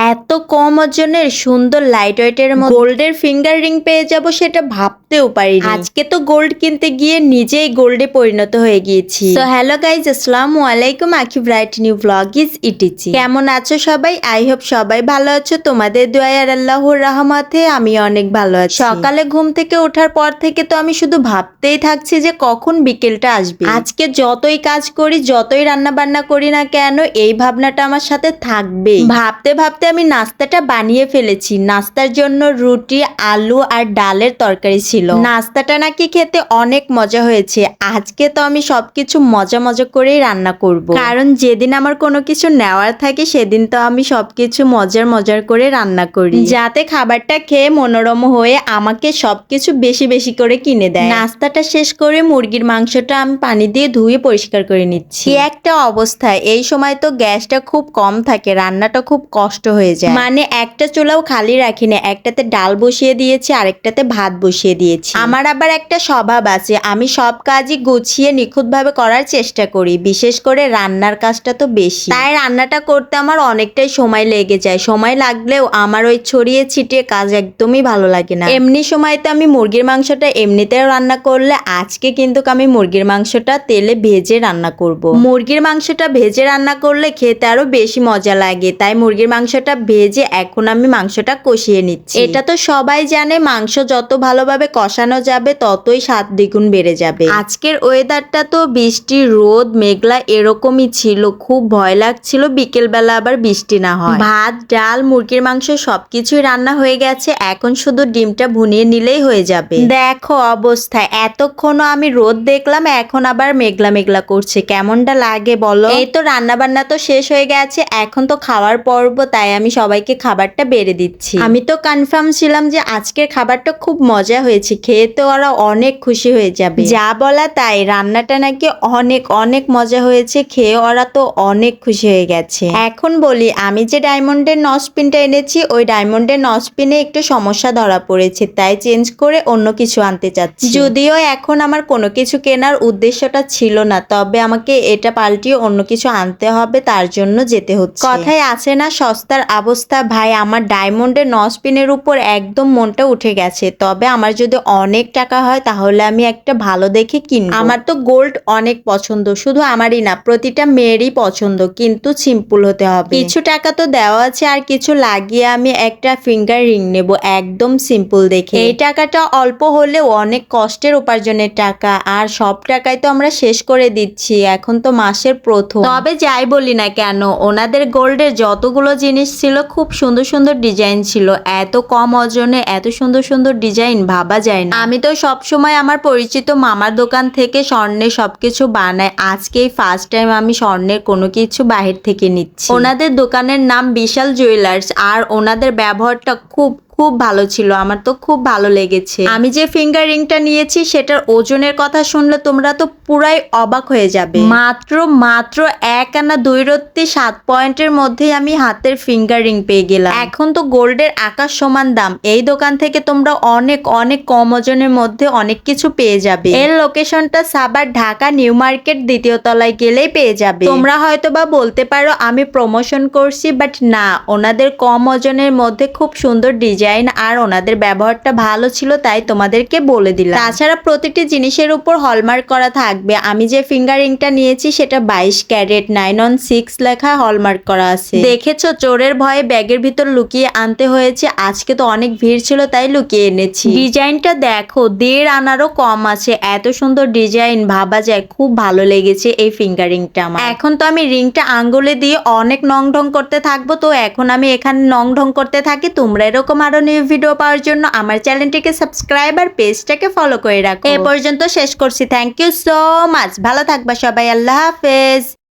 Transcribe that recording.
এত কম ওজনের সুন্দর লাইট ওয়েটের মধ্যে গোল্ডের ফিঙ্গার রিং পেয়ে যাব সেটা ভাবতেও পারিনি। আজকে তো গোল্ড কিনতে গিয়ে নিজেই গোল্ডে পরিণত হয়ে গিয়েছি। সো হ্যালো গাইজ, আসসালামু আলাইকুম। আকি bright new blog is Etsy. কেমন আছো সবাই? আই হোপ সবাই ভালো আছো। তোমাদের দোয়ায় আর আল্লাহর রহমতে আমি অনেক ভালো আছি। সকালে ঘুম থেকে ওঠার পর থেকে তো আমি শুধু ভাবতেই থাকছি যে কখন বিকেলটা আসবে। আজকে যতই কাজ করি, যতই রান্না বান্না করি না কেন, এই ভাবনাটা আমার সাথে থাকবে। ভাবতে ভাবতে আমি নাস্তাটা বানিয়ে ফেলেছি। নাস্তার জন্য রুটি, আলু আর ডালের তরকারি ছিল। নাস্তাটা নাকি খেতে অনেক মজা হয়েছে। আজকে তো আমি সবকিছু মজা মজা করেই রান্না করব, কারণ যেদিন আমার কোনো কিছু নেওয়ার থাকে সেদিন তো আমি সবকিছু মজার মজার করে রান্না করি, যাতে খাবারটা খেয়ে মনোরম হয়ে আমাকে সবকিছু বেশি বেশি করে কিনে দেয়। নাস্তাটা শেষ করে মুরগির মাংসটা আমি পানি দিয়ে ধুয়ে পরিষ্কার করে নিচ্ছি। কি একটা অবস্থা! এই সময় তো গ্যাসটা খুব কম থাকে, রান্নাটা খুব কষ্ট হয়ে যায়। মানে একটা চুলাও খালি রাখিনি, একটাতে ডাল বসিয়ে দিয়েছি, আরেকটাতে ভাত বসিয়ে দিয়েছি। আমার আবার একটা স্বভাব আছে, আমি সব কাজই গুছিয়ে নিখুঁতভাবে করার চেষ্টা করি, বিশেষ করে রান্নার কাজটা তো বেশি। তাই রান্নাটা করতে আমার অনেকটাই সময় লেগে যায়। সময় লাগলেও আমার ওই ছড়িয়ে ছিটিয়ে কাজ একদমই ভালো লাগে না। এমনি সময় তো আমি মুরগির মাংসটা এমনিতেও রান্না করলে, আজকে কিন্তু আমি মুরগির মাংসটা তেলে ভেজে রান্না করব। মুরগির মাংসটা ভেজে রান্না করলে খেতে আরো বেশি মজা লাগে, তাই মুরগির মাংসটা ভেজে এখন আমি মাংসটা কষিয়ে নিচ্ছি। এটা তো সবাই জানে, মাংস যত ভালোভাবে কষানো যাবে ততই স্বাদ দ্বিগুণ বেড়ে যাবে। আজকের ওয়েদারটা তো বৃষ্টি, রোদ, মেঘলা এরকমই ছিল। খুব ভয় লাগছিল বিকেল বেলা আবার বৃষ্টি না হয়। ভাত, ডাল, মুরগির মাংস সবকিছুই রান্না হয়ে গেছে, এখন শুধু ডিমটা ভুনিয়ে নিলেই হয়ে যাবে। দেখো অবস্থা, এতক্ষণও আমি রোদ দেখলাম, এখন আবার মেঘলা মেঘলা করছে। কেমনটা লাগে বলো? এই তো রান্না বান্না তো শেষ হয়ে গেছে, এখন তো খাওয়ার পর্ব, তাই আমি সবাইকে খাবারটা বেড়ে দিচ্ছি। আমি তো কনফার্ম ছিলাম যে আজকের খাবারটা খুব মজা হয়েছে, খেয়ে তো ওরা অনেক খুশি হয়ে যাবে। যা বলা তাই, রান্নাটা নাকি অনেক অনেক মজা হয়েছে, খেয়ে ওরা তো অনেক খুশি হয়ে গেছে। এখন বলি, আমি যে ডায়মন্ডের নসপিনটা এনেছি, ওই ডায়মন্ডের নসপিনে একটু সমস্যা ধরা পড়েছে, তাই চেঞ্জ করে অন্য কিছু আনতে চাচ্ছি। যদিও এখন আমার কোনো কিছু কেনার উদ্দেশ্যটা ছিল না, তবে আমাকে এটা পাল্টিয়ে অন্য কিছু আনতে হবে, তার জন্য যেতে হচ্ছে। কথায় আছে না, সস্তার অবস্থা। ভাই, আমার ডায়মন্ডের নসপিনের উপর একদম মনটা উঠে গেছে। তবে আমার যদি অনেক টাকা হয় তাহলে আমি একটা ভালো দেখে কিনবো। আমার তো গোল্ড অনেক পছন্দ, শুধু আমারই না, প্রতিটা মেয়েরই পছন্দ, কিন্তু সিম্পল হতে হবে। কিছু টাকা তো দেওয়া আছে, আর কিছু লাগিয়ে আমি একটা ফিঙ্গার রিং নেব, একদম সিম্পল দেখে। এই টাকাটা অল্প হলেও অনেক কষ্টের উপার্জনের টাকা, আর সব টাকাই তো আমরা শেষ করে দিচ্ছি, এখন তো মাসের প্রথম। তবে যাই বলি না কেন, ওনাদের গোল্ডের যতগুলো জিনিস ছিল খুব সুন্দর সুন্দর ডিজাইন ছিল। এত কম ওজনে এত সুন্দর সুন্দর ডিজাইন ভাবা যায় না। আমি তো সবসময় আমার পরিচিত মামার দোকান থেকে স্বর্ণের সবকিছু বানাই, আজকেই ফার্স্ট টাইম আমি স্বর্ণের কোনো কিছু বাহির থেকে নিচ্ছি। ওনাদের দোকানের নাম বিশাল জুয়েলার্স, আর ওনাদের ব্যবহারটা খুব খুব ভালো ছিল, আমার তো খুব ভালো লেগেছে। আমি যে ফিঙ্গার রিংটা নিয়েছি সেটার ওজনের কথা শুনলে তোমরা তো পুরাই অবাক হয়ে যাবে। মাত্র 1 আনা 2 রত্তি 7 পয়েন্টের মধ্যেই আমি হাতের ফিঙ্গার রিং পেয়ে গেলাম। এখন তো গোল্ডের আকাশ সমান দাম, এই দোকান থেকে তোমরা অনেক অনেক কম ওজনের মধ্যে অনেক কিছু পেয়ে যাবে। এর লোকেশনটা সাভার, ঢাকা নিউ মার্কেট 2য় তলায় গেলেই পেয়ে যাবে। তোমরা হয়তো বা বলতে পারো আমি প্রমোশন করছি, বাট না, ওনাদের কম ওজনের মধ্যে খুব সুন্দর ডিজাইন আর ওনাদের ব্যবহারটা ভালো ছিল, তাই তোমাদেরকে বলে দিলাম। তাছাড়া প্রতিটি জিনিসের উপর হলমার্ক করা থাকবে। আমি যে ফিঙ্গার রিংটা নিয়েছি সেটা 22 ক্যারেট 916 লেখা হলমার্ক করা আছে। দেখেছো, চোরের ভয়ে ব্যাগের ভিতর লুকিয়ে আনতে হয়েছে। আজকে তো অনেক ভিড় ছিল, তাই লুকিয়ে এনেছি। ডিজাইনটা দেখো, 1.5 আনারও কম আছে। এত সুন্দর ডিজাইন, ভাবা যায় খুব ভালো লেগেছে এই ফিঙ্গার রিংটা আমার। এখন তো আমি রিংটা আঙ্গুলে দিয়ে অনেক নং ঢং করতে থাকবো, তো এখন আমি এখানে নং ঢং করতে থাকি। তোমরা এরকম আরো নিউ ভিডিও পাওয়ার জন্য আমার চ্যানেলটিকে সাবস্ক্রাইব আর পেজটাকে ফলো করে রাখো। এ পর্যন্ত শেষ করছি। Thank you so much. ভালো থাকবা সবাই, আল্লাহ হাফেজ।